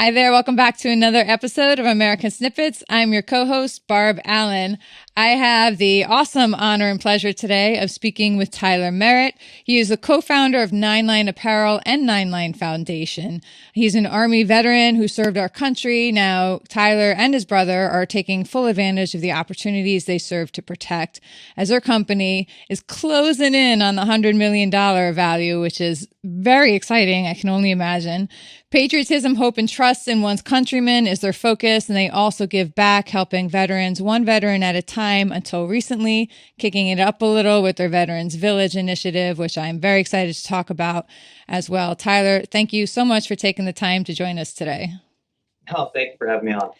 Hi there. Welcome back to another episode of American Snippets. I'm your co-host, Barb Allen. I have the awesome honor and pleasure today of speaking with Tyler Merritt. He is the co-founder of Nine Line Apparel and Nine Line Foundation. He's an Army veteran who served our country. Now, Tyler and his brother are taking full advantage of the opportunities they serve to protect, as their company is closing in on the $100 million value, which is very exciting. I can only imagine. Patriotism, hope, and trust in one's countrymen is their focus, and they also give back, helping veterans one veteran at a time until recently, kicking it up a little with their Veterans Village initiative, which I'm very excited to talk about as well. Tyler, thank you so much for taking the time to join us today. Oh, thank you for having me on.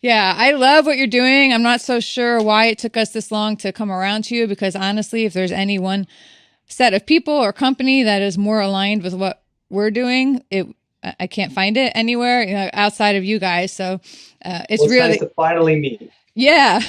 Yeah, I love what you're doing. I'm not so sure why it took us this long to come around to you, because honestly, if there's any one set of people or company that is more aligned with what we're doing, I can't find it anywhere, outside of you guys. So it's really nice to finally meet. Yeah.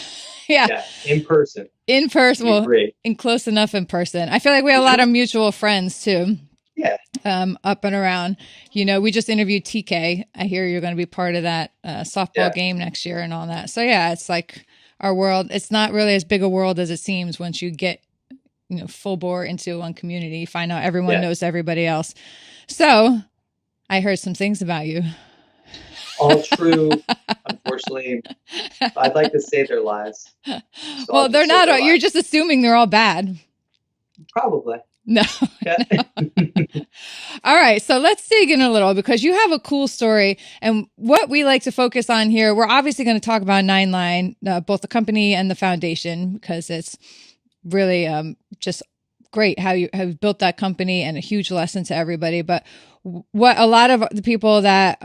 Yeah, in person. In person, well, great. In close enough in person. I feel like we have a lot of mutual friends too. Yeah. Up and around. We just interviewed TK. I hear you're going to be part of that softball game next year and all that. So yeah, it's like our world. It's not really as big a world as it seems once you get full bore into one community. You find out everyone knows everybody else. So I heard some things about you. All true. Unfortunately, I'd like to save their lives. So well, they're not. You're just assuming they're all bad. Probably. No. All right. So let's dig in a little, because you have a cool story. And what we like to focus on here, we're obviously going to talk about Nine Line, both the company and the foundation, because it's really just great how you have built that company and a huge lesson to everybody. But what a lot of the people that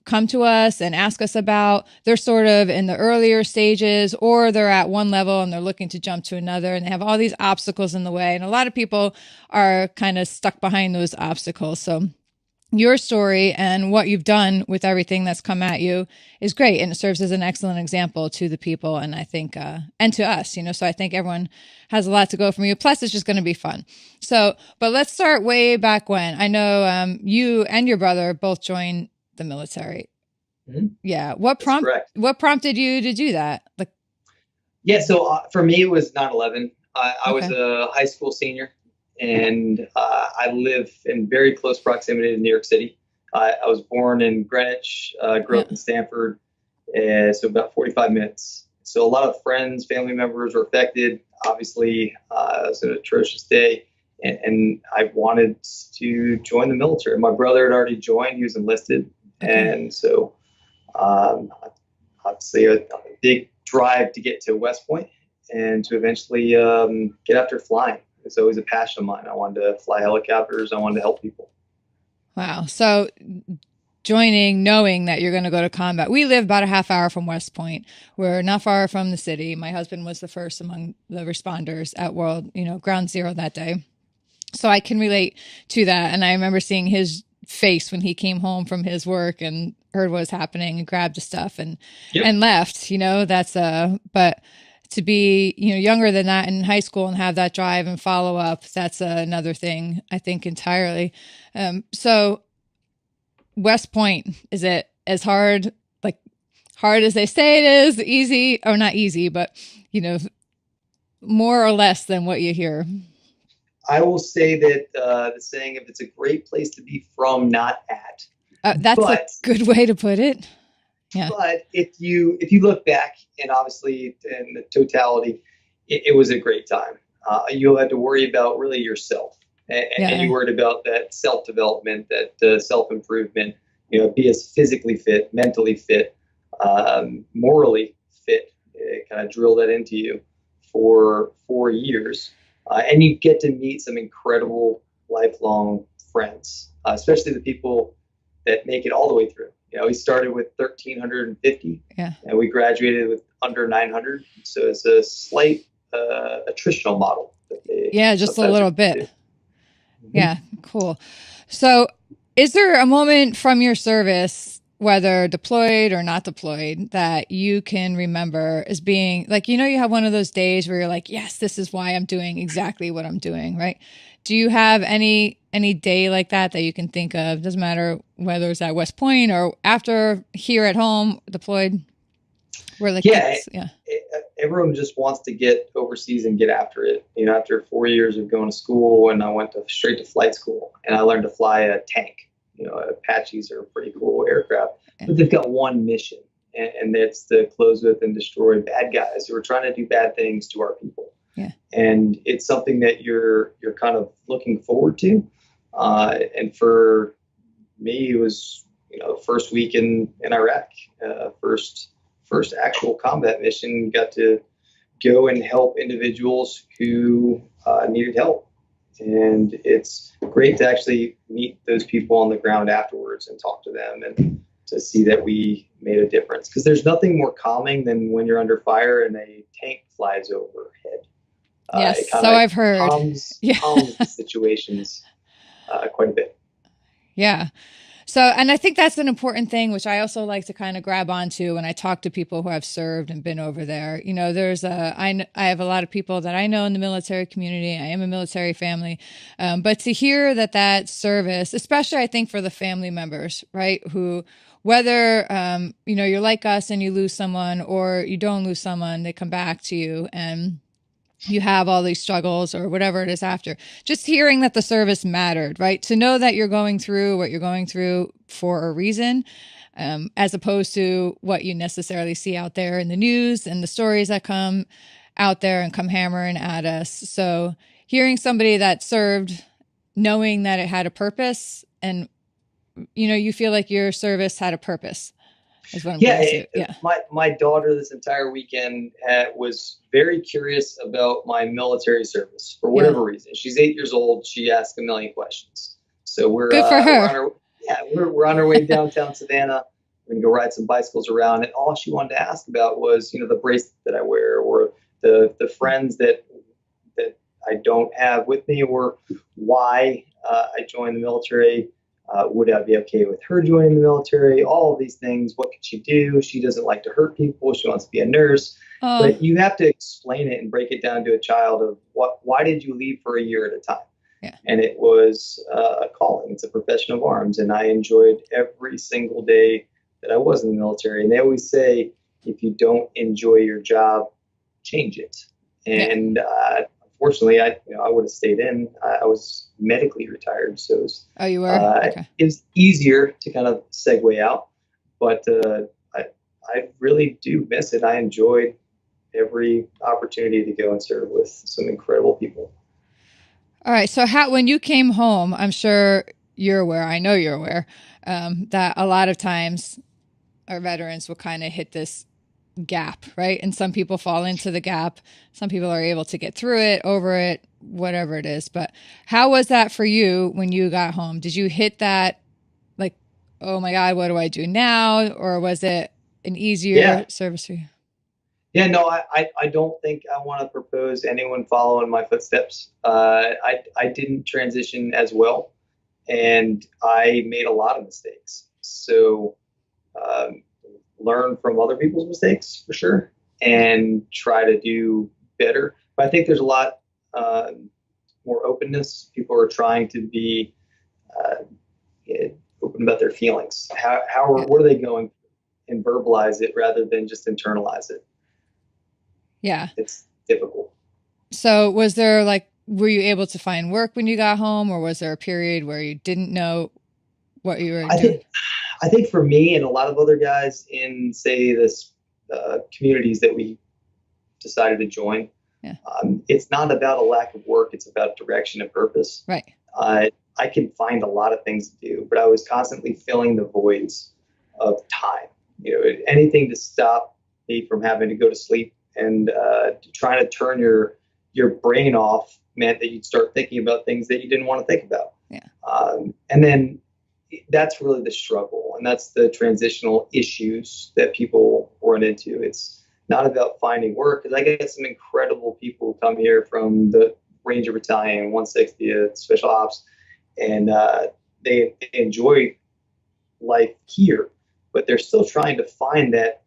come to us and ask us about, they're sort of in the earlier stages, or they're at one level and they're looking to jump to another, and they have all these obstacles in the way. And a lot of people are kind of stuck behind those obstacles. So your story and what you've done with everything that's come at you is great. And it serves as an excellent example to the people. And I think, and to us, so I think everyone has a lot to go from you. Plus it's just going to be fun. So, but let's start way back when. I know, you and your brother both joined the military. Mm-hmm. Yeah. What prompted you to do that? So for me, it was 9/11. I was a high school senior. And I live in very close proximity to New York City. I was born in Greenwich, grew up in Stamford, so about 45 minutes. So a lot of friends, family members were affected. Obviously, it was an atrocious day, and I wanted to join the military. My brother had already joined; he was enlisted, and so obviously a big drive to get to West Point and to eventually get after flying. It's always a passion of mine. I wanted to fly helicopters. I wanted to help people. Wow. So joining, knowing that you're going to go to combat. We live about a half hour from West Point. We're not far from the city. My husband was the first among the responders at Ground Zero that day. So I can relate to that. And I remember seeing his face when he came home from his work and heard what was happening and grabbed the stuff and left, that's but to be, younger than that in high school and have that drive and follow up, that's another thing, I think, entirely. So West Point, is it as hard as they say it is, easy, or not easy, but, more or less than what you hear? I will say that the saying, if it's a great place to be from, not at. That's a good way to put it. Yeah. But if you look back, and obviously in the totality, it was a great time. You had to worry about really yourself, and you worried about that self-development, that self-improvement, be as physically fit, mentally fit, morally fit. It kind of drill that into you for 4 years. And you get to meet some incredible lifelong friends, especially the people that make it all the way through. We started with 1,350, and we graduated with under 900. So it's a slight attritional model. Just a little bit. Mm-hmm. Yeah, cool. So is there a moment from your service whether deployed or not deployed, that you can remember as being like, you have one of those days where you're like, yes, this is why I'm doing exactly what I'm doing, right? Do you have any day like that you can think of? Doesn't matter whether it's at West Point or after here at home deployed. Where like everyone just wants to get overseas and get after it. After 4 years of going to school, and I went straight to flight school, and I learned to fly a tank. Apaches are a pretty cool aircraft, but they've got one mission, and that's to close with and destroy bad guys who are trying to do bad things to our people. Yeah. And it's something that you're kind of looking forward to. And for me, it was, first week in Iraq, first actual combat mission, got to go and help individuals who needed help. And it's great to actually meet those people on the ground afterwards and talk to them and to see that we made a difference. Because there's nothing more calming than when you're under fire and a tank flies overhead. Yes, so I've heard. Calms the situations quite a bit. Yeah. So, and I think that's an important thing, which I also like to kind of grab onto when I talk to people who have served and been over there. I have a lot of people that I know in the military community. I am a military family. But to hear that service, especially I think for the family members, right, who, whether, you're like us and you lose someone or you don't lose someone, they come back to you and you have all these struggles or whatever it is after. Just hearing that the service mattered, right? To know that you're going through what you're going through for a reason, as opposed to what you necessarily see out there in the news and the stories that come out there and come hammering at us. So hearing somebody that served, knowing that it had a purpose and, you feel like your service had a purpose. My daughter this entire weekend was very curious about my military service for whatever reason. She's 8 years old. She asked a million questions. So we're good for her. We're on our way downtown Savannah. We're gonna go ride some bicycles around, and all she wanted to ask about was the bracelet that I wear, or the friends that I don't have with me, or why I joined the military. Would I be okay with her joining the military? All of these things. What could she do? She doesn't like to hurt people. She wants to be a nurse. But you have to explain it and break it down to a child of why did you leave for a year at a time? Yeah. And it was a calling. It's a profession of arms. And I enjoyed every single day that I was in the military. And they always say, if you don't enjoy your job, change it. And fortunately, I would have stayed in. I was medically retired, so it was, you were? Okay. It was easier to kind of segue out, but I really do miss it. I enjoyed every opportunity to go and serve with some incredible people. All right. So when you came home, I'm sure you're aware, I know you're aware, that a lot of times our veterans will kind of hit this gap, right? And some people fall into the gap. Some people are able to get through it, over it, whatever it is. But how was that for you when you got home? Did you hit that like, oh my God, what do I do now? Or was it an easier service for you? Yeah, no, I don't think I want to propose anyone follow in my footsteps. I didn't transition as well, and I made a lot of mistakes. So learn from other people's mistakes for sure and try to do better. But I think there's a lot more openness. People are trying to be open about their feelings. What are they going and verbalize it rather than just internalize it. Yeah. It's difficult. So were you able to find work when you got home, or was there a period where you didn't know what you were doing? I think for me and a lot of other guys in, say, this communities that we decided to join, it's not about a lack of work. It's about direction and purpose. Right. I can find a lot of things to do, but I was constantly filling the voids of time. Anything to stop me from having to go to sleep and trying to turn your brain off meant that you'd start thinking about things that you didn't want to think about. Yeah. And then that's really the struggle, and that's the transitional issues that people run into. It's not about finding work, because I get some incredible people who come here from the Ranger Battalion, 160th Special Ops, and they enjoy life here, but they're still trying to find that,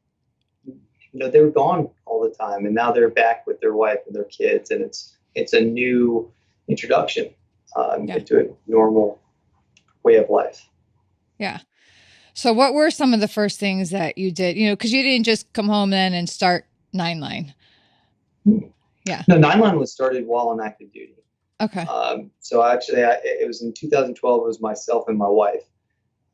they were gone all the time, and now they're back with their wife and their kids, and it's a new introduction into a normal way of life. Yeah. So what were some of the first things that you did? Because you didn't just come home then and start Nine Line. Yeah. No, Nine Line was started while on active duty. Okay. So actually, it was in 2012. It was myself and my wife,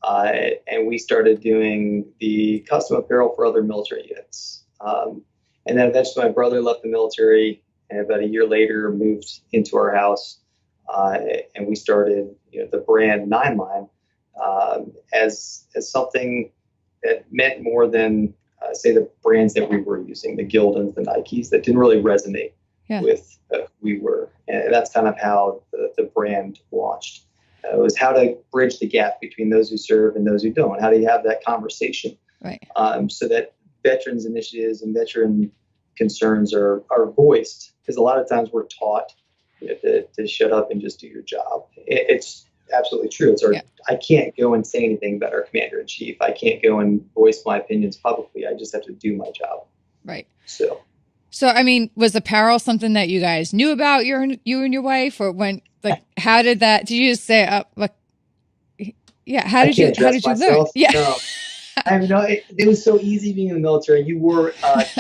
and we started doing the custom apparel for other military units. And then eventually, my brother left the military, and about a year later, moved into our house, and we started, the brand Nine Line as something that meant more than say the brands that we were using, the Gildans, the Nikes, that didn't really resonate with who we were. And that's kind of how the brand launched. It was how to bridge the gap between those who serve and those who don't. How do you have that conversation? Right. So that veterans initiatives and veteran concerns are voiced, because a lot of times we're taught to shut up and just do your job. It's absolutely true. I can't go and say anything about our commander in chief. I can't go and voice my opinions publicly. I just have to do my job. Right. So I mean, was apparel something that you guys knew about, you and your wife, or how did that? Did you just say, how did you learn? Yeah. No. I mean, it was so easy being in the military. You wore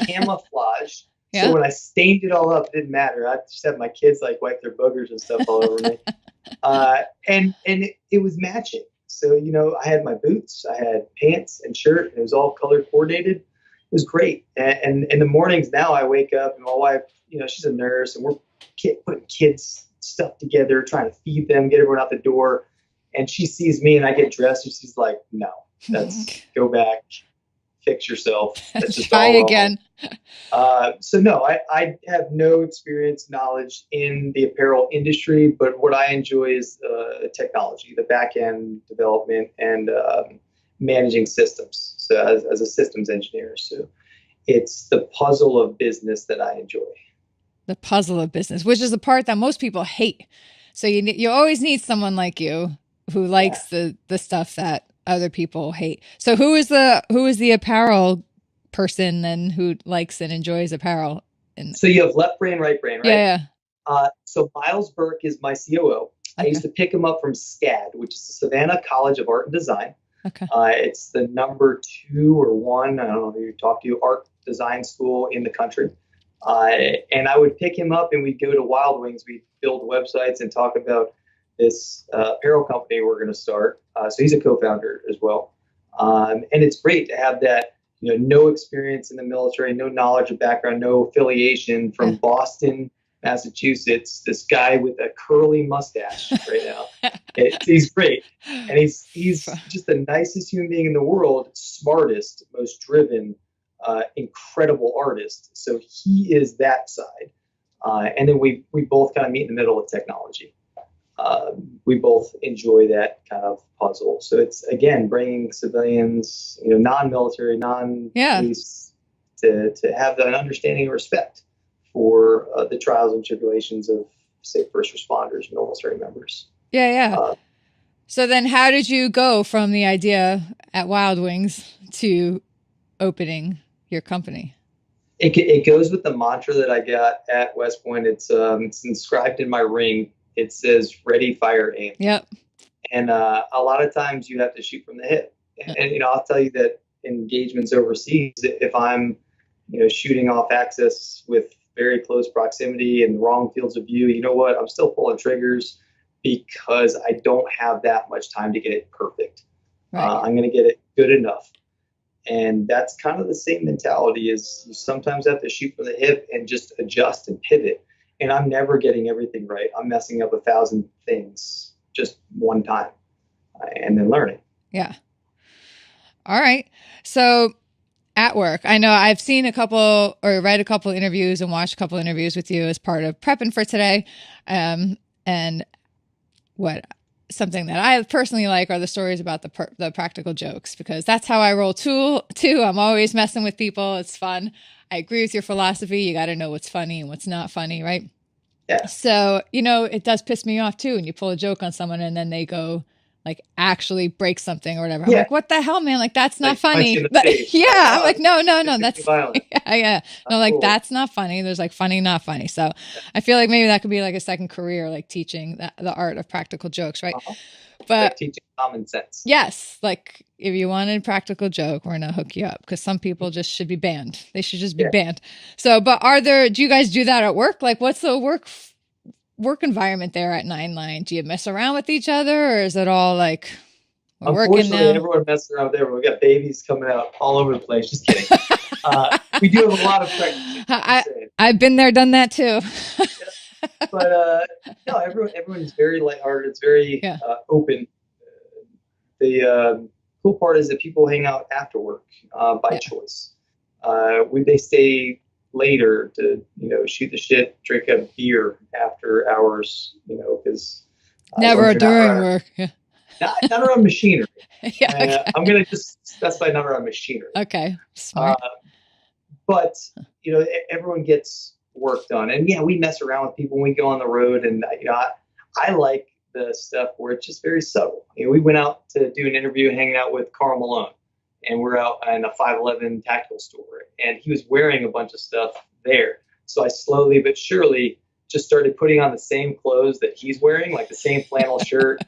camouflage. So when I stained it all up, it didn't matter. I just had my kids wipe their boogers and stuff all over me. And it was matching. So, I had my boots, I had pants and shirt, and it was all color coordinated. It was great. And in the mornings now, I wake up and my wife, she's a nurse, and we're putting kids stuff together, trying to feed them, get everyone out the door. And she sees me and I get dressed, and she's like, no, go back, fix yourself. That's just try again. So no, I have no experience, knowledge in the apparel industry, but what I enjoy is technology, the back end development, and managing systems. So as a systems engineer, so it's the puzzle of business that I enjoy. The puzzle of business, which is the part that most people hate. So you always need someone like you who likes the stuff that other people hate. So who is the apparel person then who likes and enjoys apparel? So you have left brain, right brain, right? Yeah. So Miles Burke is my COO. Okay. I used to pick him up from SCAD, which is the Savannah College of Art and Design. Okay. It's the number 2 or 1, I don't know who you talk to, art design school in the country. And I would pick him up and we'd go to Wild Wings. We'd build websites and talk about this apparel company we're going to start. So he's a co-founder as well. And it's great to have that, no experience in the military, no knowledge or background, no affiliation, from Boston, Massachusetts, this guy with a curly mustache right now. He's great. And he's just the nicest human being in the world, smartest, most driven, incredible artist. So he is that side. And then we both kind of meet in the middle with technology. We both enjoy that kind of puzzle. So it's, again, bringing civilians, non-military, non-police, to have an understanding and respect for the trials and tribulations of, say, first responders and military members. Yeah. So then how did you go from the idea at Wild Wings to opening your company? It goes with the mantra that I got at West Point. It's inscribed in my ring. It says, ready, fire, aim. Yep. And a lot of times you have to shoot from the hip. And I'll tell you that engagements overseas, if I'm, shooting off axis with very close proximity and wrong fields of view, you know what? I'm still pulling triggers because I don't have that much time to get it perfect. Right. I'm going to get it good enough. And that's kind of the same mentality, is you sometimes have to shoot from the hip and just adjust and pivot. And I'm never getting everything right. I'm messing up 1,000 things just one time and then learning. Yeah. All right. So at work, I know I've seen a couple or read a couple interviews and watched a couple interviews with you as part of prepping for today. And something that I personally like are the stories about the practical jokes, because that's how I roll too. I'm always messing with people. It's fun. I agree with your philosophy. You got to know what's funny and what's not funny, right? Yeah. So, it does piss me off too when you pull a joke on someone and then they go like actually break something or whatever. I'm like, what the hell, man? Like, that's not funny. But I'm like, no, that's violent. yeah. No, like, that's not funny. There's like funny, not funny. So I feel like maybe that could be like a second career, like teaching the art of practical jokes, right? But like teaching common sense. Yes, like if you wanted practical joke, we're gonna hook you up, because some people just should be banned. They should just be banned. So, but do you guys do that at work? Like, what's the work environment there at Nine Line? Do you mess around with each other, or is it all like we're working now? Everyone messes around with everyone. We got babies coming out all over the place. Just kidding. We do have a lot of practice. I've been there, done that too. But no, everyone's very lighthearted. It's very open. The cool part is that people hang out after work by choice. They stay later to shoot the shit, drink a beer after hours. Because never during work. Yeah. Not around machinery. Okay. I'm gonna just specify not around machinery. Okay, smart. But everyone gets work done, and we mess around with people when we go on the road, and I like the stuff where it's just very subtle. We went out to do an interview hanging out with Karl Malone, and we're out in a 511 tactical store, and he was wearing a bunch of stuff there. So I slowly but surely just started putting on the same clothes that he's wearing, like the same flannel shirt,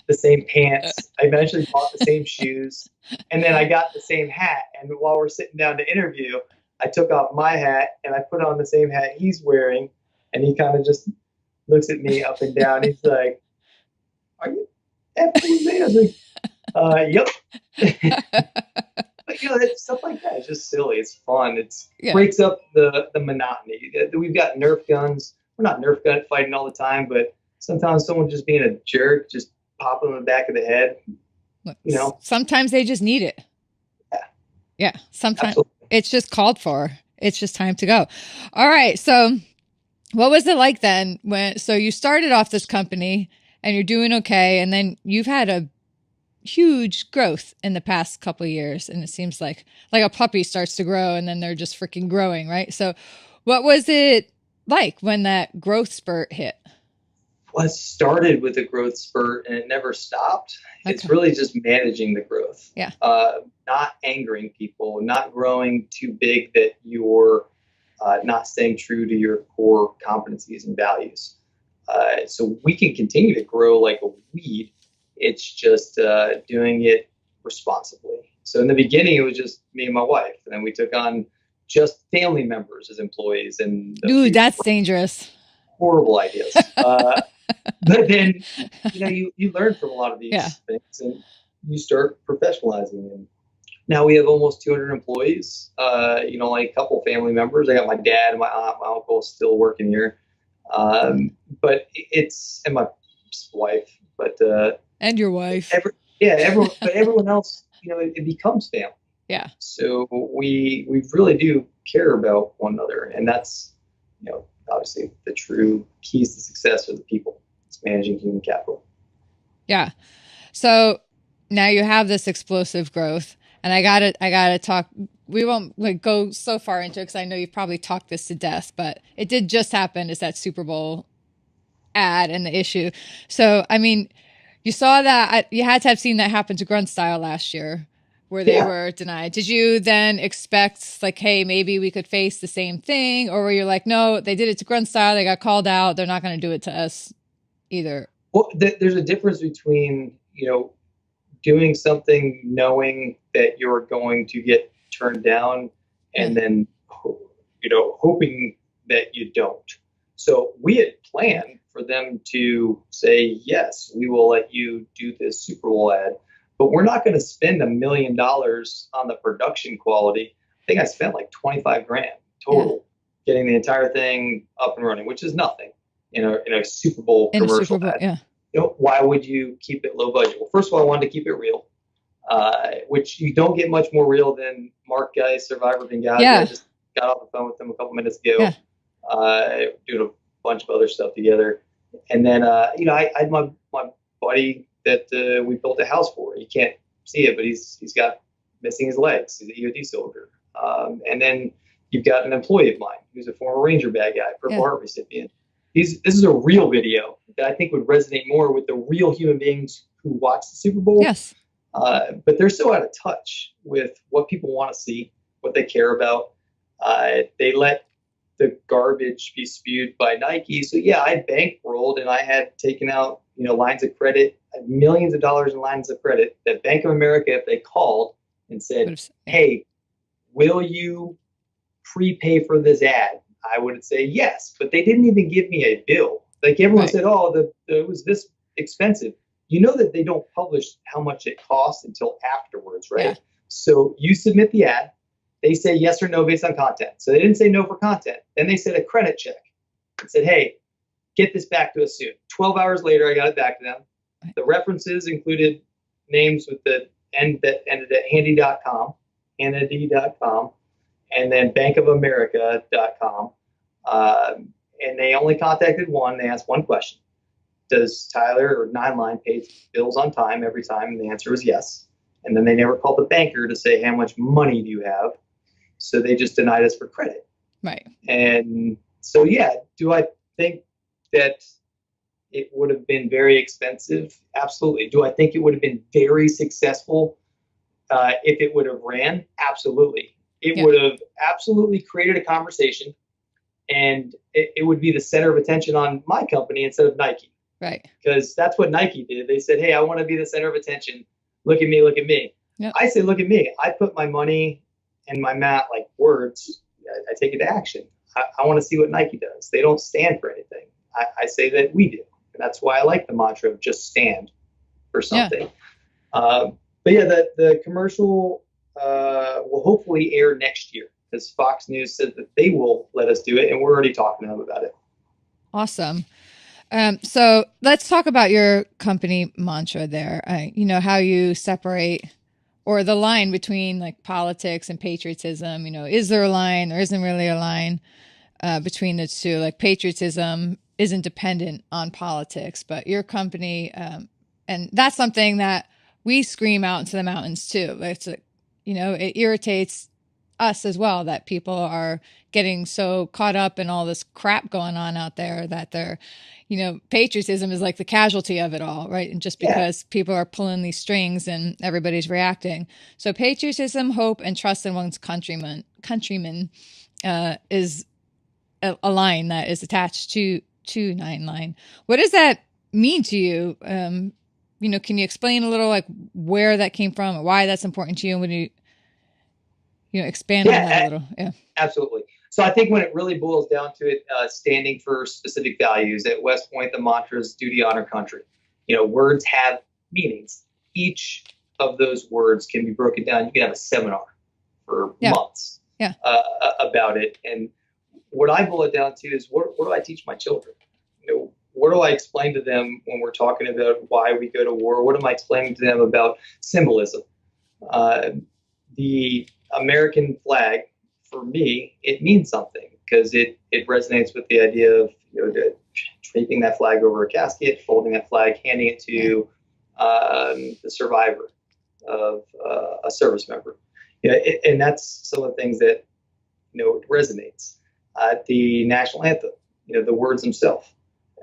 the same pants. I eventually bought the same shoes, and then I got the same hat. And while we're sitting down to interview, I took off my hat and I put on the same hat he's wearing, and he kind of just looks at me up and down. He's like, "Are you effing with me?" I was like, "Yep." But stuff like that is just silly. It's fun. It breaks up the monotony. We've got Nerf guns. We're not Nerf gun fighting all the time, but sometimes someone just being a jerk, just pop them in the back of the head. Sometimes they just need it. Yeah. Sometimes. Absolutely. It's just called for. It's just time to go. All right. So what was it like then so you started off this company and you're doing okay. And then you've had a huge growth in the past couple of years. And it seems like a puppy starts to grow and then they're just freaking growing. Right. So what was it like when that growth spurt hit? Well, it started with a growth spurt and it never stopped. Okay. It's really just managing the growth. Yeah. Not angering people, not growing too big that you're not staying true to your core competencies and values. So we can continue to grow like a weed. It's just doing it responsibly. So in the beginning, it was just me and my wife. And then we took on just family members as employees. And dude, that's dangerous. Horrible ideas. But then, you learn from a lot of these things and you start professionalizing. And now we have almost 200 employees, like a couple family members. I got my dad and my aunt, my uncle still working here. But and my wife, and your wife. Everyone else, it becomes family. Yeah. So we really do care about one another. And that's, obviously the true keys to success are the people. It's managing human capital. Yeah. So now you have this explosive growth, and I gotta talk. We won't go so far into it because I know you've probably talked this to death, but it did just happen. Is that Super Bowl ad and the issue? So, I mean, you saw that you had to have seen that happen to Grunt Style last year, where they were denied. Did you then expect hey, maybe we could face the same thing? Or were you like, no, they did it to Grunt Style, they got called out, they're not going to do it to us either? Well, there's a difference between, doing something knowing that you're going to get turned down and then, hoping that you don't. So we had planned for them to say, yes, we will let you do this Super Bowl ad. But we're not going to spend $1 million on the production quality. I think I spent like $25,000 total getting the entire thing up and running, which is nothing in a Super Bowl commercial ad. Yeah. Why would you keep it low budget? Well, first of all, I wanted to keep it real, which you don't get much more real than Mark Guy, Survivor Benghazi. Yeah. I just got off the phone with him a couple minutes ago, doing a bunch of other stuff together. And then, I had my buddy that we built a house for. You can't see it, but he's got missing his legs. He's an EOD soldier. And then you've got an employee of mine who's a former Ranger bad guy, Purple Heart recipient. This is a real video that I think would resonate more with the real human beings who watch the Super Bowl. Yes. But they're so out of touch with what people want to see, what they care about. They let the garbage be spewed by Nike. So yeah, I bankrolled and I had taken out, lines of credit, millions of dollars in lines of credit that Bank of America, if they called and said, hey, will you prepay for this ad? I would say yes, but they didn't even give me a bill. Like everyone said, oh, it was this expensive. You know that they don't publish how much it costs until afterwards, right? Yeah. So you submit the ad. They say yes or no based on content. So they didn't say no for content. Then they said a credit check and said, hey, get this back to us soon. 12 hours later, I got it back to them. The references included names with the end that ended at handy.com, handy.com, and then bankofamerica.com. And they only contacted one. They asked one question. Does Tyler or Nine Line pay bills on time every time? And the answer was yes. And then they never called the banker to say, how much money do you have? So they just denied us for credit. Right. And so, yeah, do I think that it would have been very expensive? Absolutely. Do I think it would have been very successful if it would have ran? Absolutely. It would have absolutely created a conversation, and it would be the center of attention on my company instead of Nike. Right. Because that's what Nike did. They said, hey, I want to be the center of attention. Look at me, look at me. Yep. I say, look at me. I put my money and my words, I take it to action. I want to see what Nike does. They don't stand for anything. I say that we do. And that's why I like the mantra of just stand for something. Yeah. But yeah, the commercial will hopefully air next year, because Fox News said that they will let us do it, and we're already talking to them about it. Awesome. So let's talk about your company mantra there. How you separate, or the line between like politics and patriotism. Is there a line? There isn't really a line between the two. Like patriotism isn't dependent on politics, but your company, and that's something that we scream out into the mountains too. It's it irritates us as well that people are getting so caught up in all this crap going on out there that they're, patriotism is like the casualty of it all, right? And just because people are pulling these strings and everybody's reacting. So patriotism, hope, and trust in one's countrymen is a line that is attached to Nine Line. What does that mean to you? Can you explain a little like where that came from or why that's important to you? And when you expand on that a little. Yeah, absolutely. So I think when it really boils down to it, standing for specific values at West Point, the mantra is duty, honor, country. Words have meanings. Each of those words can be broken down. You can have a seminar for months about it. And what I boil it down to is what do I teach my children? What do I explain to them when we're talking about why we go to war? What am I explaining to them about symbolism? The American flag, for me, it means something because it resonates with the idea of draping that flag over a casket, folding that flag, handing it to the survivor of a service member. And that's some of the things that it resonates. The national anthem, the words themselves,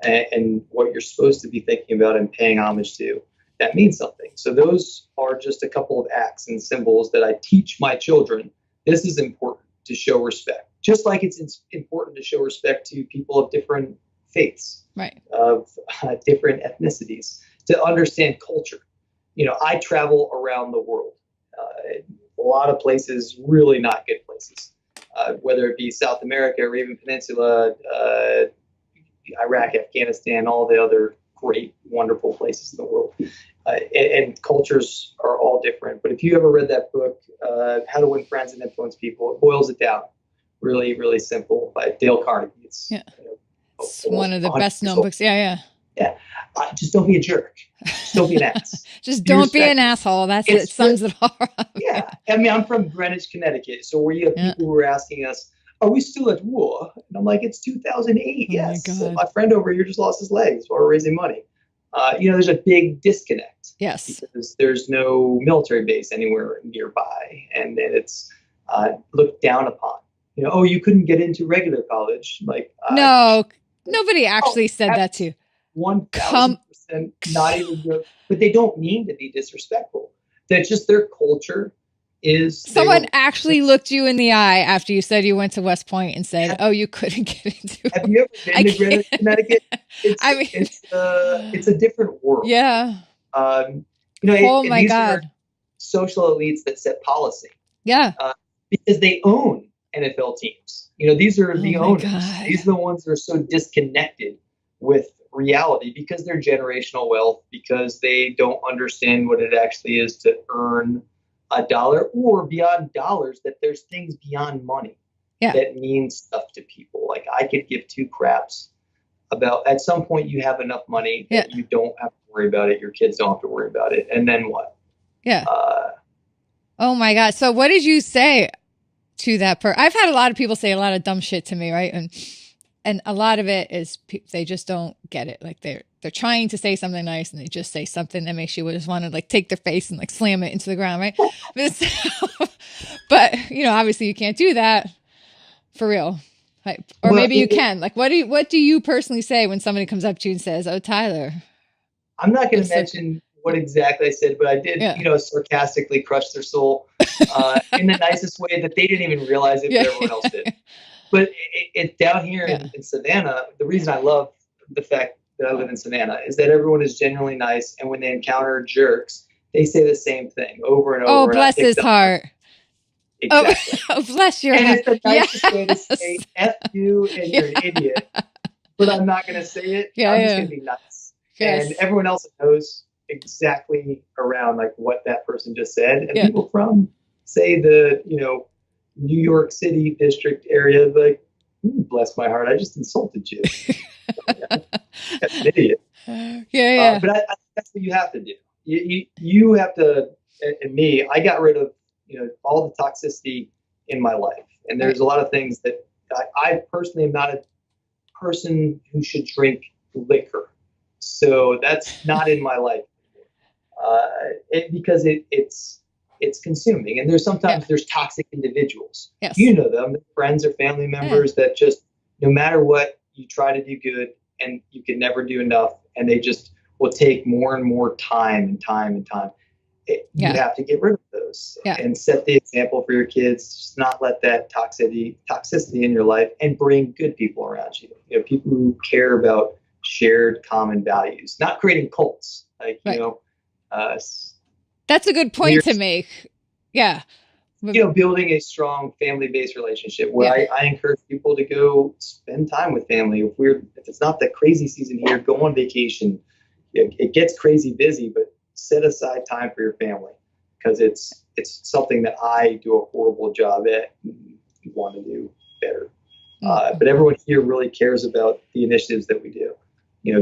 and what you're supposed to be thinking about and paying homage to. That means something. So those are just a couple of acts and symbols that I teach my children. This is important to show respect, just like it's important to show respect to people of different faiths, right? Of different ethnicities, to understand culture. I travel around the world, a lot of places, really not good places, whether it be South America or even Peninsula, Iraq, Afghanistan, all the other great, wonderful places in the world. And cultures are all different. But if you ever read that book, How to Win Friends and Influence People, it boils it down really, really simple by Dale Carnegie. It's, it's one of the best known books. Yeah. Just don't be a jerk. Just don't be an ass. Just don't be an asshole. It sums it all up. Yeah. I mean, I'm from Greenwich, Connecticut. So where you have people who are asking us, are we still at war? And I'm like, it's 2008. Yes. My friend over here just lost his legs while we're raising money. There's a big disconnect. Yes. Because there's no military base anywhere nearby. And then it's looked down upon. You couldn't get into regular college. Like no, nobody actually said that to you. 1,000%. Not even but they don't mean to be disrespectful. That's just their culture is. Someone actually looked you in the eye after you said you went to West Point and said, "Oh, you couldn't get into it." Have you ever been to Greenwich, Connecticut? It's a different world. Yeah. Oh my God. Social elites that set policy. Yeah. Because they own NFL teams. These are the owners. God. These are the ones that are so disconnected with reality because they're generational wealth, because they don't understand what it actually is to earn a dollar, or beyond dollars, that there's things beyond money that mean stuff to people. Like, I could give two craps about, at some point you have enough money that you don't have to worry about it. Your kids don't have to worry about it. And then what? Yeah. Oh my God. So what did you say to that person? I've had a lot of people say a lot of dumb shit to me, right? And a lot of it is they just don't get it. Like they're trying to say something nice and they just say something that makes you just want to like take their face and like slam it into the ground, right? But obviously you can't do that for real. Like, or maybe you can. Like, what do you personally say when somebody comes up to you and says, "Oh, Tyler"? I'm not going to mention what exactly I said, but I did, sarcastically crush their soul in the nicest way that they didn't even realize it, but everyone else did. But it down here in Savannah, the reason I love the fact that I live in Savannah is that everyone is genuinely nice. And when they encounter jerks, they say the same thing over and over. Oh, bless his heart. Exactly. Oh, bless your heart. And it's the nicest way to say F you and you're an idiot. But I'm not going to say it. I'm just going to be nice. Yes. And everyone else knows exactly around like what that person just said. And people from, say, the, New York City district area, like, bless my heart, I just insulted you. That's an idiot. Yeah. But that's what you have to do. You have to, and me, I got rid of, all the toxicity in my life. And there's a lot of things that I personally am not a person who should drink liquor. So that's not in my life. Because it's consuming. And there's sometimes there's toxic individuals. Yes. You know them, friends or family members that just, no matter what, you try to do good and you can never do enough. And they just will take more and more time and time and time. You have to get rid of those and set the example for your kids. Just not let that toxicity in your life, and bring good people around you. People who care about shared common values, not creating cults. Like, that's a good point to make. Yeah. Building a strong family-based relationship where I encourage people to go spend time with family. If it's not the crazy season here, go on vacation. It gets crazy busy, but set aside time for your family, because it's something that I do a horrible job at and want to do better. But everyone here really cares about the initiatives that we do,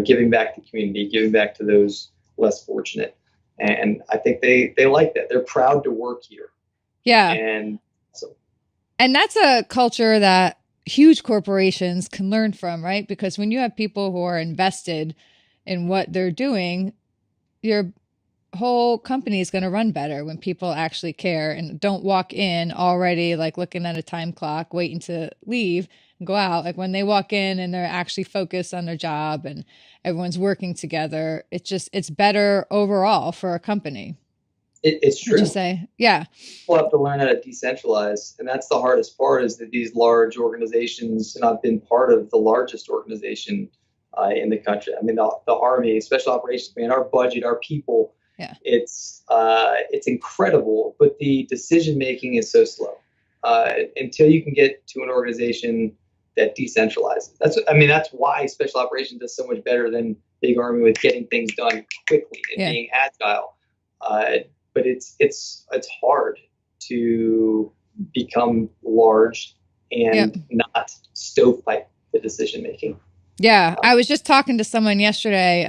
giving back to the community, giving back to those less fortunate. And I think they like that. They're proud to work here. Yeah. And that's a culture that huge corporations can learn from, right? Because when you have people who are invested in what they're doing, your whole company is going to run better when people actually care and don't walk in already like looking at a time clock, waiting to leave and go out. Like when they walk in and they're actually focused on their job and everyone's working together, it's better overall for a company. It's true. Would you say? Yeah. People have to learn how to decentralize. And that's the hardest part, is that these large organizations, and I've been part of the largest organization in the country. I mean, the Army, Special Operations Command, our budget, our people, it's incredible, but the decision making is so slow. Until you can get to an organization that decentralizes. That's why Special Operations does so much better than Big Army with getting things done quickly and being agile. But it's hard to become large and not stovepipe the decision making. Yeah, I was just talking to someone yesterday,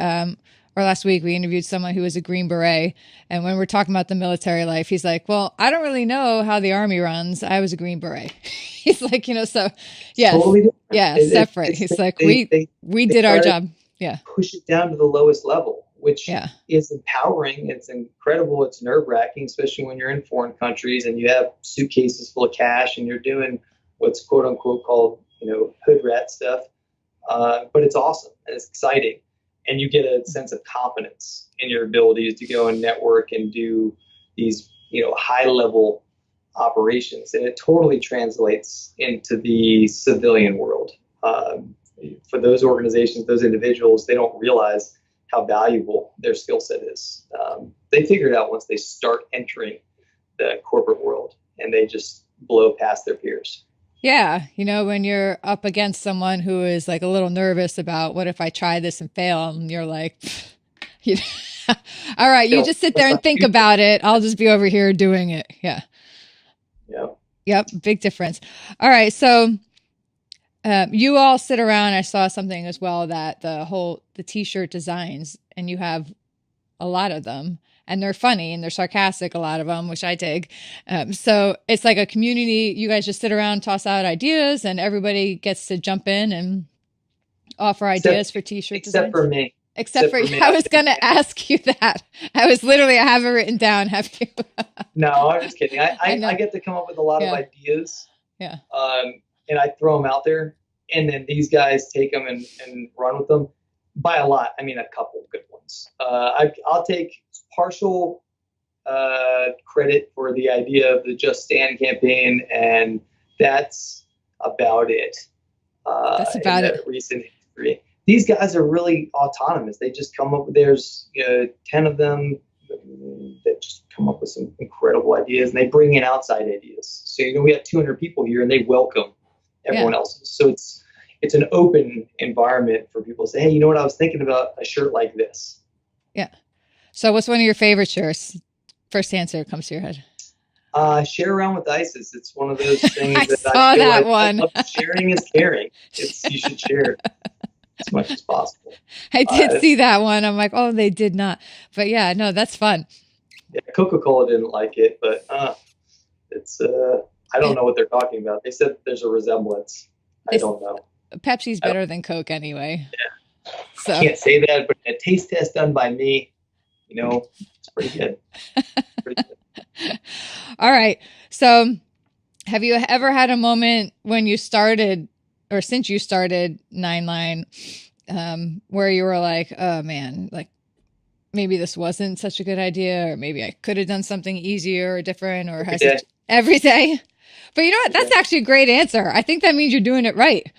or last week. We interviewed someone who was a Green Beret, and when we're talking about the military life, he's like, "Well, I don't really know how the Army runs. I was a Green Beret." He's like, so totally separate. He's like, we did our job. Yeah, push it down to the lowest level, which is empowering. It's incredible. It's nerve-wracking, especially when you're in foreign countries and you have suitcases full of cash and you're doing what's quote unquote called hood rat stuff. But it's awesome and it's exciting. and you get a sense of confidence in your abilities to go and network and do these, high level operations, and it totally translates into the civilian world. For those organizations, those individuals, they don't realize how valuable their skill set is. They figure it out once they start entering the corporate world, and they just blow past their peers. Yeah. When you're up against someone who is like a little nervous about what if I try this and fail, and you're like, all right, you just sit there and think about it. I'll just be over here doing it. Yeah. Yeah. Yep. Big difference. All right. So you all sit around. I saw something as well that the t-shirt designs, and you have a lot of them, and they're funny and they're sarcastic, a lot of them, which I dig. So it's like a community. You guys just sit around, toss out ideas, and everybody gets to jump in and offer ideas for t-shirt designs. Except for me. Except for me. I was going to ask you that. I have it written down. Have you? No, I'm just kidding. I get to come up with a lot of ideas. Yeah. And I throw them out there, and then these guys take them and run with them. By a lot, I mean a couple of good ones. I'll take partial credit for the idea of the Just Stand campaign, and that's about it. That's about it. Recent history. These guys are really autonomous. They just come up with, there's 10 of them that just come up with some incredible ideas, and they bring in outside ideas. So, we have 200 people here, and they welcome everyone else's. So it's an open environment for people to say, hey, you know what? I was thinking about a shirt like this. Yeah. So what's one of your favorite shirts? First answer comes to your head. Share around with ISIS. It's one of those things I that saw I feel that like one. I love. Sharing is caring. You should share as much as possible. I did see that one. I'm like, oh, they did not. But yeah, no, that's fun. Yeah, Coca-Cola didn't like it, but it's I don't know what they're talking about. They said there's a resemblance. I don't know. Pepsi's better than Coke anyway. Yeah. So. I can't say that, but a taste test done by me, it's pretty good. All right. So have you ever had a moment when you started, or since you started Nine Line, where you were like, oh man, like maybe this wasn't such a good idea, or maybe I could have done something easier or different, or every day? But you know what? That's actually a great answer. I think that means you're doing it right.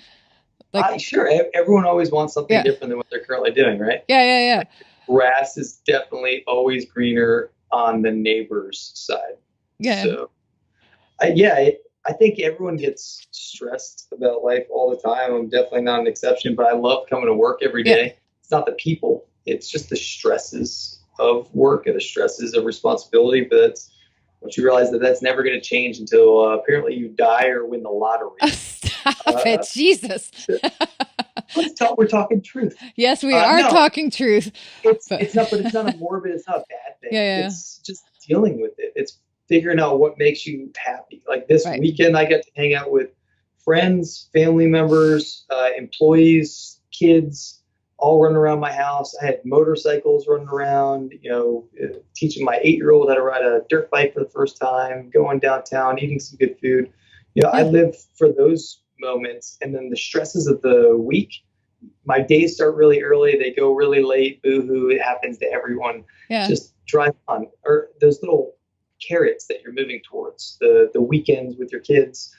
Like, sure. Everyone always wants something different than what they're currently doing, right? Yeah. Like, grass is definitely always greener on the neighbor's side. Yeah. So, I think everyone gets stressed about life all the time. I'm definitely not an exception, but I love coming to work every day. Yeah. It's not the people. It's just the stresses of work and the stresses of responsibility. But once you realize that that's never going to change until apparently you die or win the lottery. Stop it, Jesus. We're talking truth. Yes, we are talking truth. It's not a morbid, it's not a bad thing. Yeah. It's just dealing with it. It's figuring out what makes you happy. Like this weekend, I got to hang out with friends, family members, employees, kids, all running around my house. I had motorcycles running around, teaching my 8-year-old how to ride a dirt bike for the first time, going downtown, eating some good food. I live for those moments. And then the stresses of the week, my days start really early. They go really late. Boo-hoo. It happens to everyone. Yeah. Just drive on. Or those little carrots that you're moving towards, the weekends with your kids.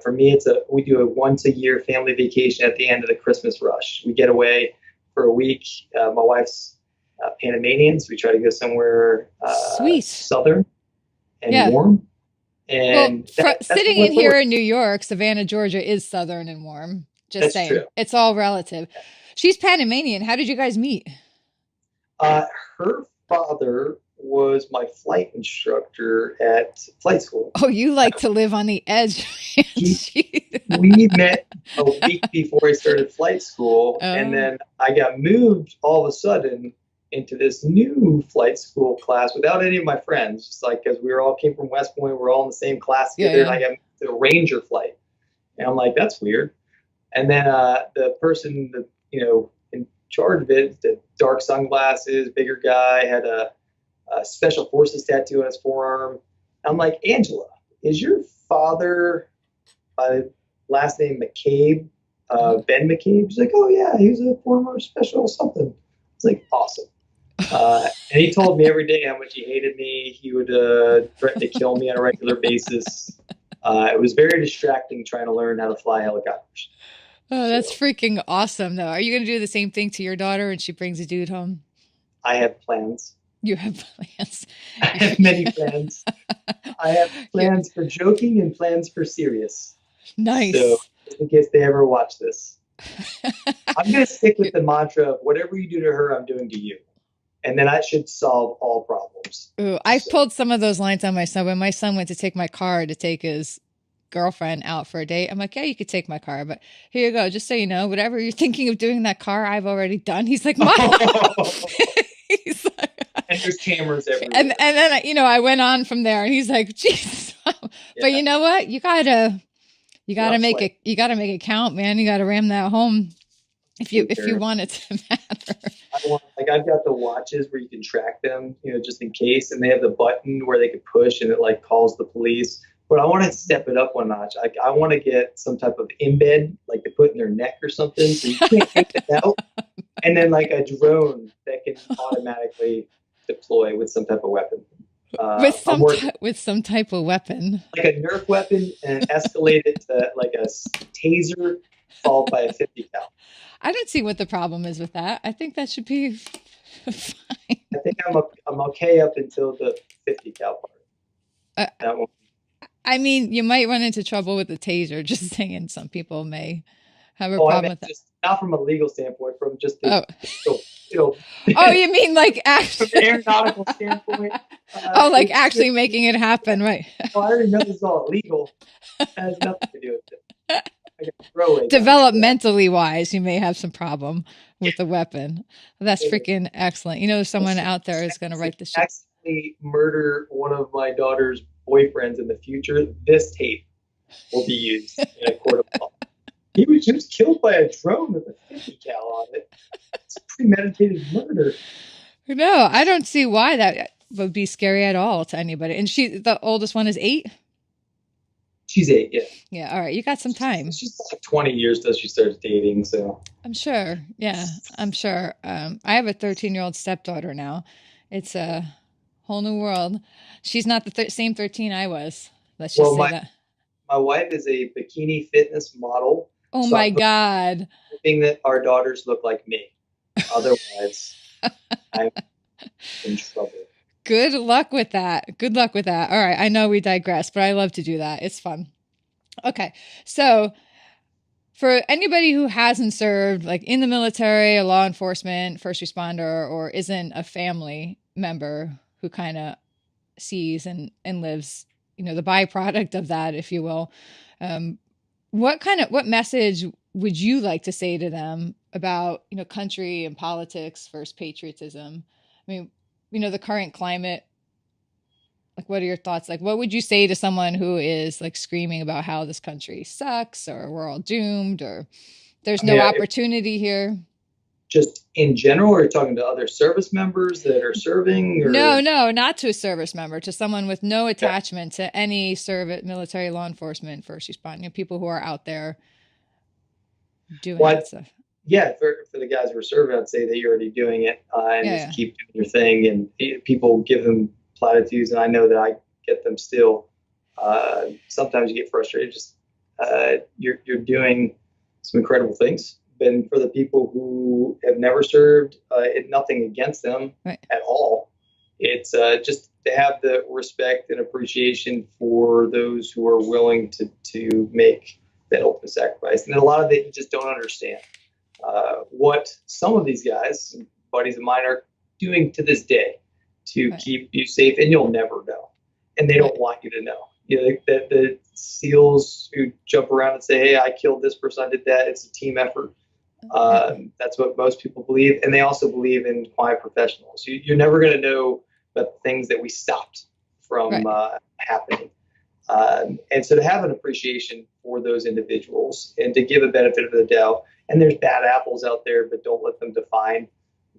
For me, we do a once a year family vacation at the end of the Christmas rush. We get away for a week. My wife's Panamanian, so we try to go somewhere sweet, southern and warm. And sitting in here in New York, Savannah, Georgia is southern and warm. Just saying, true. It's all relative. She's Panamanian. How did you guys meet? Her father was my flight instructor at flight school. Oh, you like to live on the edge. We met a week before I started flight school, and then I got moved all of a sudden into this new flight school class without any of my friends, just like because we all came from West Point, we're all in the same class together, and I got to a Ranger flight, and I'm like, that's weird. And then the person that in charge of it, the dark sunglasses, bigger guy, had a special forces tattoo on his forearm. I'm like, Angela, is your father last name McCabe, Ben McCabe? She's like, oh yeah, he was a former special something. like, awesome. And he told me every day how much he hated me. He would threaten to kill me on a regular basis. It was very distracting trying to learn how to fly helicopters. Oh, that's freaking awesome, though. Are you going to do the same thing to your daughter when she brings a dude home? I have plans. You have plans. I have many plans. I have plans for joking and plans for serious. Nice. So, just in case they ever watch this, I'm going to stick with the mantra of whatever you do to her, I'm doing to you. And then I should solve all problems. Ooh, I've pulled some of those lines on my son. When my son went to take my car to take his girlfriend out for a date, I'm like, yeah, you could take my car, but here you go. Just so you know, whatever you're thinking of doing in that car, I've already done. He's like, Mom. He's like, and there's cameras everywhere. And then, you know, I went on from there and he's like, Jesus. But you know what? You gotta make it count, man. You gotta ram that home. If you want it to matter. I've got the watches where you can track them, you know, just in case, and they have the button where they can push and it like calls the police. But I want to step it up one notch. I want to get some type of embed, like they put in their neck or something, so you can't take it out. And then like a drone that can automatically deploy with some type of weapon. With some type of weapon, like a Nerf weapon, and escalate it to like a taser followed by a 50 cal. I don't see what the problem is with that. I think that should be fine. I think I'm okay up until the 50 cal part. I mean, you might run into trouble with the taser. Just saying, some people may have a problem with that. Not from a legal standpoint, from just oh, you mean like from an aeronautical standpoint? Like actually making it happen, right? Well, I already know this is all illegal. It has nothing to do with it. Developmentally wise, you may have some problem with the weapon. That's freaking excellent. You know, someone out there is going to write this shit. Accidentally murder one of my daughter's boyfriends in the future. This tape will be used in a court of law. He was just killed by a drone with a 50 cal on it. It's premeditated murder. No, I don't see why that would be scary at all to anybody. And the oldest one is 8? She's 8, yeah. Yeah, all right. You got some time. She's like 20 years till she starts dating, so. I'm sure. Yeah, I'm sure. I have a 13-year-old stepdaughter now. It's a whole new world. She's not the same 13 I was. Let's just say that. My wife is a bikini fitness model. Oh, my God. Hoping that our daughters look like me. Otherwise, I'm in trouble. Good luck with that. Good luck with that. All right. I know we digress, but I love to do that. It's fun. Okay. So for anybody who hasn't served like in the military, a law enforcement, first responder, or isn't a family member who kind of sees and lives, you know, the byproduct of that, if you will, what message would you like to say to them about, you know, country and politics versus patriotism? I mean, you know, the current climate, like, what are your thoughts? Like, what would you say to someone who is like screaming about how this country sucks, or we're all doomed, or there's no opportunity here? Just in general, or are you talking to other service members that are serving? Or? No, not to a service member, to someone with no attachment to any service, military, law enforcement, first responder, you know, people who are out there doing that stuff. Yeah, for the guys who are serving, I'd say that you're already doing it, and just keep doing your thing. And people give them platitudes, and I know that I get them still. Sometimes you get frustrated. Just you're doing some incredible things. And for the people who have never served, nothing against them at all. It's just to have the respect and appreciation for those who are willing to make that ultimate sacrifice. And a lot of it you just don't understand. What some of these guys, buddies of mine, are doing to this day to keep you safe, and you'll never know. And they don't want you to know. You know, the SEALs who jump around and say, hey, I killed this person, I did that. It's a team effort. That's what most people believe. And they also believe in quiet professionals. You're never going to know about the things that we stopped from happening. And so to have an appreciation for those individuals and to give a benefit of the doubt. And there's bad apples out there, but don't let them define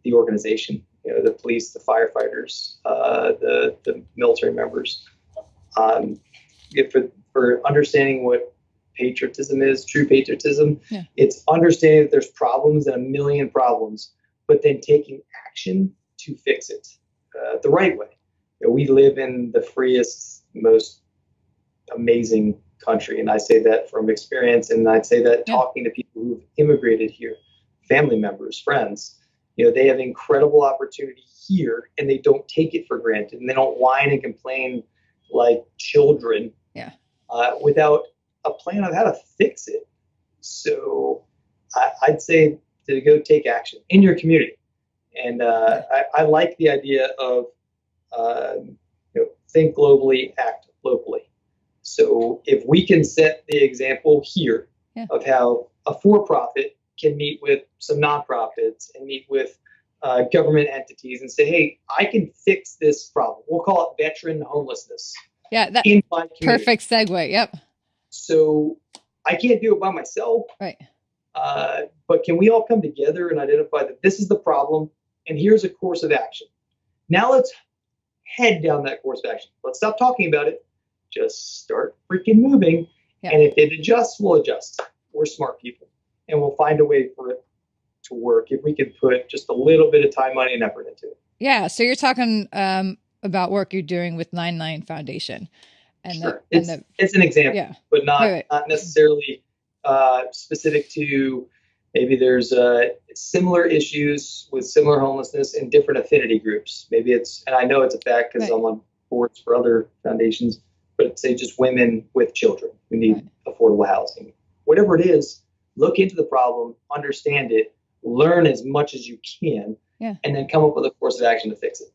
the organization. You know, the police, the firefighters, the military members. For understanding what patriotism is, true patriotism, it's understanding that there's problems and a million problems, but then taking action to fix it the right way. We live in the freest, most amazing country, and I say that from experience, and I'd say that talking to people who've immigrated here, family members, friends, they have incredible opportunity here, and they don't take it for granted, and they don't whine and complain like children without a plan on how to fix it. So I'd say to go take action in your community. And I like the idea of think globally, act locally. So if we can set the example here of how a for-profit can meet with some nonprofits and meet with government entities and say, hey, I can fix this problem. We'll call it veteran homelessness. Yeah, that in my community. Perfect segue. Yep. So I can't do it by myself. Right. But can we all come together and identify that this is the problem and here's a course of action? Now let's head down that course of action. Let's stop talking about it. Just start freaking moving. Yeah. And if it adjusts, we'll adjust. We're smart people and we'll find a way for it to work if we can put just a little bit of time, money, and effort into it. Yeah. So you're talking about work you're doing with Nine Line Foundation. And sure. It's an example, but not necessarily specific to, maybe there's similar issues with similar homelessness in different affinity groups. Maybe it's, and I know it's a fact because I'm on boards for other foundations, but say just women with children who need affordable housing. Whatever it is, look into the problem, understand it, learn as much as you can, and then come up with a course of action to fix it.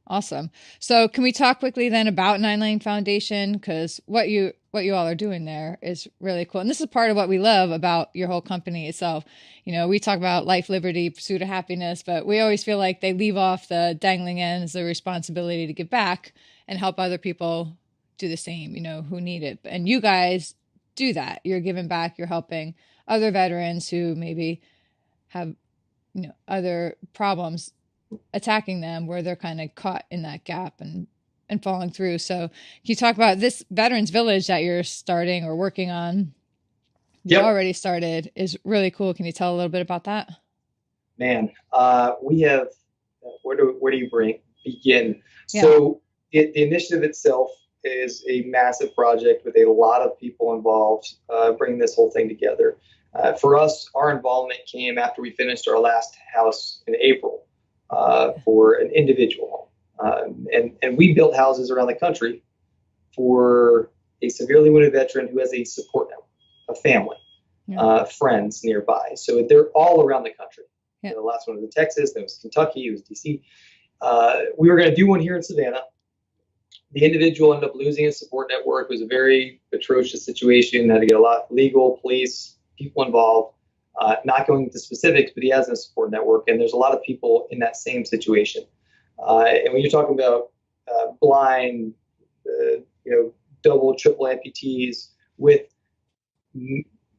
Awesome. So can we talk quickly then about Nine Line Foundation? Because what you all are doing there is really cool. And this is part of what we love about your whole company itself. We talk about life, liberty, pursuit of happiness, but we always feel like they leave off the dangling ends, the responsibility to give back and help other people do the same, who need it. And you guys do that. You're giving back. You're helping other veterans who maybe have, other problems attacking them where they're kind of caught in that gap and falling through. So can you talk about this Veterans Village that you're starting or working on? You already started is really cool. Can you tell a little bit about that? Man, we have, where do you begin? So the initiative itself is a massive project with a lot of people involved, bringing this whole thing together. For us, our involvement came after we finished our last house in April for an individual home. And we built houses around the country for a severely wounded veteran who has a support network, a family, friends nearby. So they're all around the country. The last one was in Texas, then it was Kentucky, it was DC. We were going to do one here in Savannah. The individual ended up losing his support network. It was a very atrocious situation. Had to get a lot of legal, police, people involved. Not going into specifics, but he has a support network, and there's a lot of people in that same situation. And when you're talking about blind, double, triple amputees with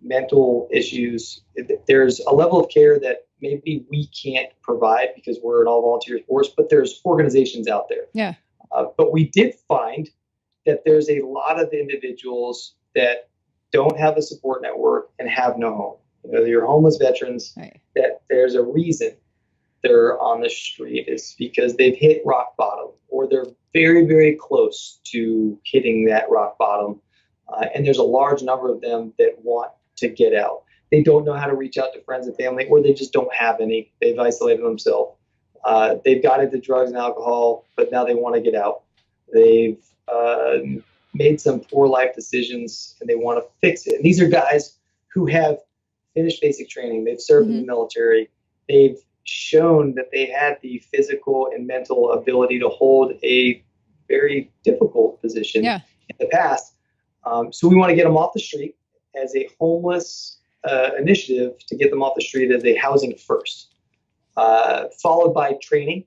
mental issues, there's a level of care that maybe we can't provide because we're an all-volunteer force, but there's organizations out there. Yeah. But we did find that there's a lot of individuals that don't have a support network and have no home. You're homeless veterans, that there's a reason they're on the street is because they've hit rock bottom or they're very, very close to hitting that rock bottom. And there's a large number of them that want to get out. They don't know how to reach out to friends and family, or they just don't have any. They've isolated themselves. They've got into drugs and alcohol, but now they want to get out. They've made some poor life decisions and they want to fix it. And these are guys who have finished basic training. They've served in the military. They've shown that they had the physical and mental ability to hold a very difficult position in the past. So we want to get them off the street as a homeless initiative, to get them off the street as a housing first, followed by training,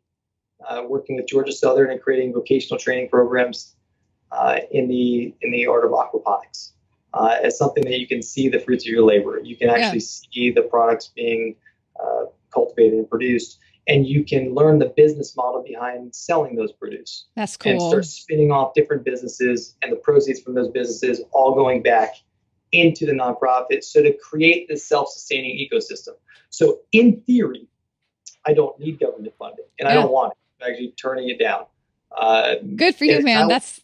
working with Georgia Southern and creating vocational training programs in the art of aquaponics. As something that you can see the fruits of your labor. You can actually see the products being cultivated and produced, and you can learn the business model behind selling those produce. That's cool. And start spinning off different businesses and the proceeds from those businesses all going back into the nonprofit. So to create this self-sustaining ecosystem. So in theory, I don't need government funding, and I Yeah. don't want it. I'm actually turning it down. Good for you, man. That's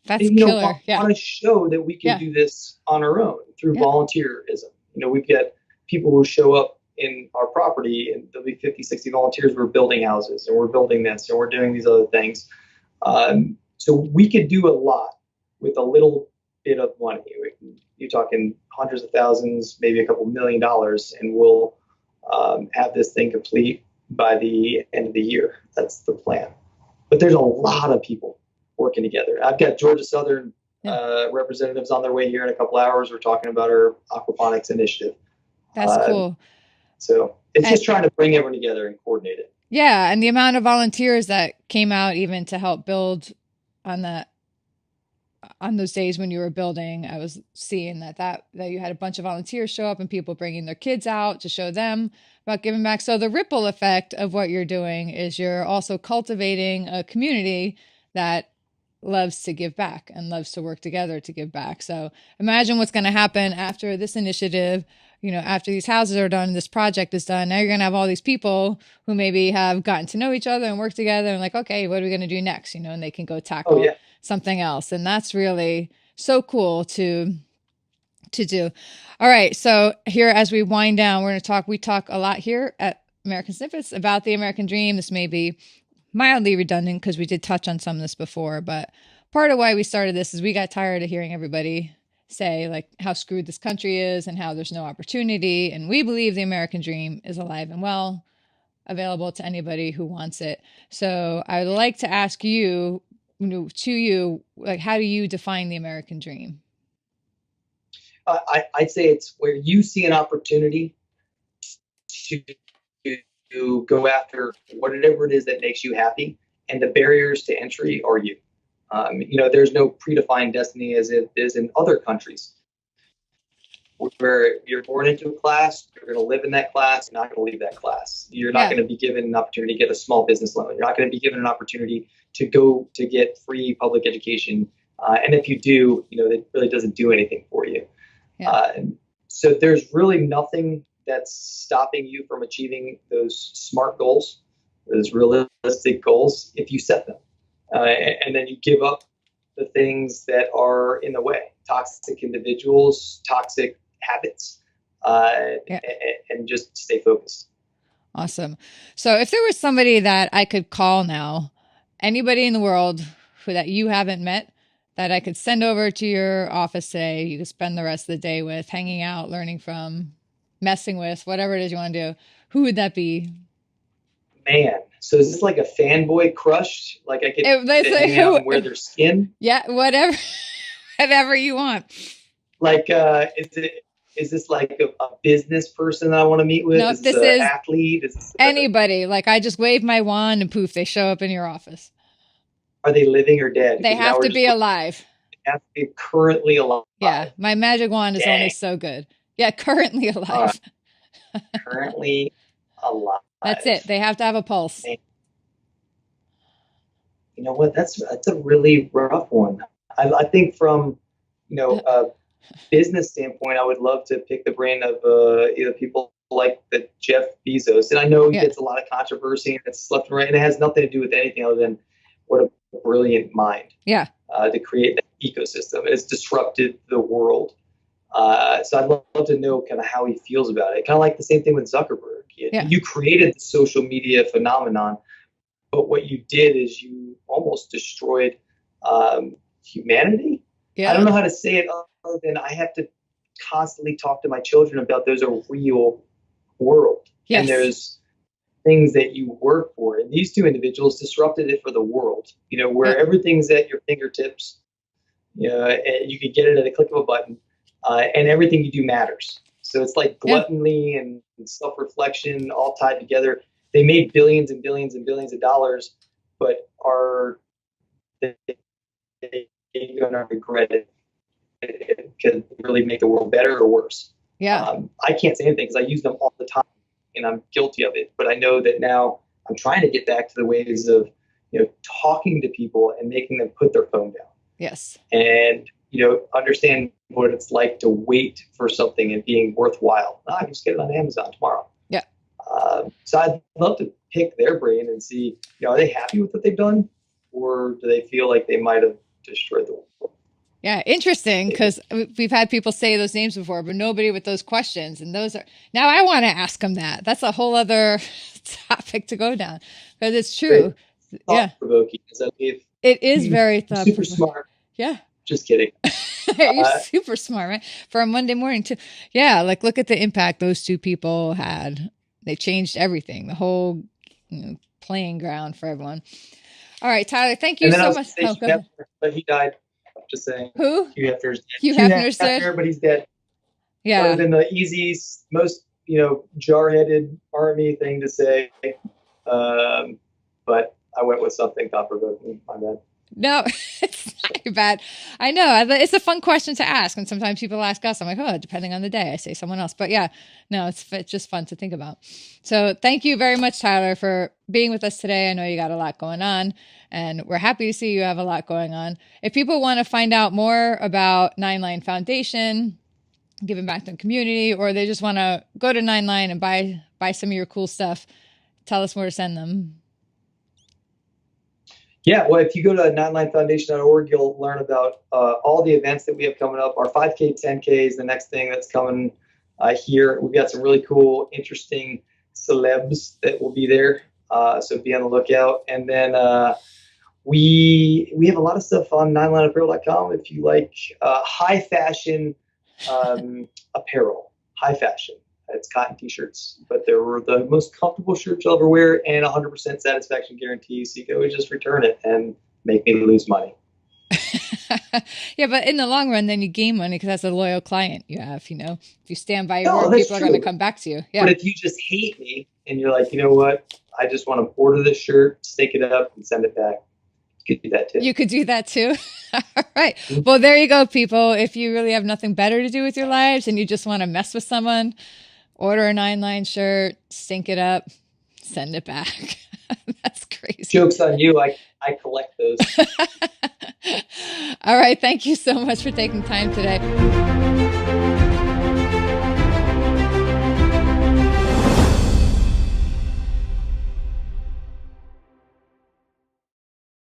killer. Yeah. Want to show that we can Yeah. do this on our own through Yeah. volunteerism. We've got people who show up in our property, and there'll be 50, 60 volunteers. We're building houses, and we're building this, and we're doing these other things. So we could do a lot with a little bit of money. You're talking hundreds of thousands, maybe a couple $1 million, and we'll have this thing complete by the end of the year. That's the plan. But there's a lot of people working together. I've got Georgia Southern representatives on their way here in a couple hours. We're talking about our aquaponics initiative. That's cool. So it's just trying to bring everyone together and coordinate it. Yeah, and the amount of volunteers that came out even to help build on those days when you were building, I was seeing that you had a bunch of volunteers show up and people bringing their kids out to show them about giving back. So the ripple effect of what you're doing is you're also cultivating a community that loves to give back and loves to work together to give back. So imagine what's going to happen after this initiative, after these houses are done, this project is done. Now you're going to have all these people who maybe have gotten to know each other and work together and like, okay, what are we going to do next? And they can go tackle something else. And that's really so cool to do. All right. So here, as we wind down, we talk a lot here at American Snippets about the American dream. This may be mildly redundant because we did touch on some of this before, but part of why we started this is we got tired of hearing everybody say like how screwed this country is and how there's no opportunity. And we believe the American dream is alive and well, available to anybody who wants it. So I would like to ask you, like, how do you define the American dream? I'd say it's where you see an opportunity to go after whatever it is that makes you happy, and the barriers to entry are you. There's no predefined destiny as it is in other countries, where you're born into a class, you're going to live in that class, you're not going to leave that class. You're not going to be given an opportunity to get a small business loan. You're not going to be given an opportunity to go to get free public education. And if you do, it really doesn't do anything for you. Yeah. So there's really nothing that's stopping you from achieving those SMART goals, those realistic goals, if you set them. And then you give up the things that are in the way, toxic individuals, toxic habits, and just stay focused. Awesome. So if there was somebody that I could call now, anybody in the world that you haven't met, that I could send over to your office today, you could spend the rest of the day with, hanging out, learning from, messing with, whatever it is you want to do, who would that be? Man, so is this like a fanboy crush? Like I could hang out and wear their skin? Yeah, whatever you want. Like, is this like a business person that I want to meet with? No, this is an athlete? Anybody. Like I just wave my wand and poof, they show up in your office. Are they living or dead? They have to be alive. They have to be currently alive. Yeah, my magic wand is only so good. Yeah, currently alive. Currently alive. That's it. They have to have a pulse. You know what? That's a really rough one. I think from a business standpoint, I would love to pick the brain of people like the Jeff Bezos. And I know he gets a lot of controversy and it's left and right, and it has nothing to do with anything other than what a brilliant mind. Yeah. To create that ecosystem. It's disrupted the world. So I'd love to know kind of how he feels about it. Kind of like the same thing with Zuckerberg. You created the social media phenomenon, but what you did is you almost destroyed humanity. Yeah. I don't know how to say it other than I have to constantly talk to my children about there's a real world. Yes. And there's things that you work for. And these two individuals disrupted it for the world, where everything's at your fingertips. And you can get it at a click of a button. And everything you do matters. So it's like gluttony and self-reflection all tied together. They made billions and billions and billions of dollars, but are they going to regret it? It could really make the world better or worse. Yeah. I can't say anything because I use them all the time and I'm guilty of it. But I know that now I'm trying to get back to the ways of, talking to people and making them put their phone down. Yes. And understand what it's like to wait for something and being worthwhile. I can just get it on Amazon tomorrow. Yeah. So I'd love to pick their brain and see, are they happy with what they've done, or do they feel like they might have destroyed the world? Yeah, interesting, because we've had people say those names before, but nobody with those questions. And those are, now I want to ask them that. That's a whole other topic to go down, because it's true. Thought-provoking. It is very thought-provoking. Super smart. Yeah. Just kidding. You're super smart, right? For a Monday morning too. Yeah, like look at the impact those two people had. They changed everything, the whole playing ground for everyone. All right, Tyler, thank you so much. Oh, go ahead. But he died. I'm just saying. Who? Hugh Hefner's dead. Hugh Hefner's dead. But he's dead. Yeah. Would have been the easiest, most jar-headed army thing to say. But I went with something thought-provoking. My bad. No, it's not bad. I know. It's a fun question to ask. And sometimes people ask us, I'm like, oh, depending on the day, I say someone else. But yeah, no, it's just fun to think about. So thank you very much, Tyler, for being with us today. I know you got a lot going on, and we're happy to see you have a lot going on. If people want to find out more about Nine Line Foundation, giving back to the community, or they just want to go to Nine Line and buy some of your cool stuff, tell us where to send them. Yeah, well, if you go to ninelinefoundation.org, you'll learn about all the events that we have coming up. Our 5K, 10K is the next thing that's coming here. We've got some really cool, interesting celebs that will be there, so be on the lookout. And then we have a lot of stuff on ninelineapparel.com if you like high fashion apparel, high fashion. It's cotton t-shirts, but they were the most comfortable shirts you'll ever wear and 100% satisfaction guarantee. So you can always just return it and make me lose money. Yeah, but in the long run, then you gain money because that's a loyal client you have. If you stand by your word, people are going to come back to you. Yeah. But if you just hate me and you're like, you know what, I just want to order this shirt, stick it up, and send it back. You could do that too. You could do that too. All right. Well, there you go, people. If you really have nothing better to do with your lives and you just want to mess with someone, order a 9 Line shirt, stink it up, send it back. That's crazy. Joke's on you. I collect those. All right. Thank you so much for taking time today.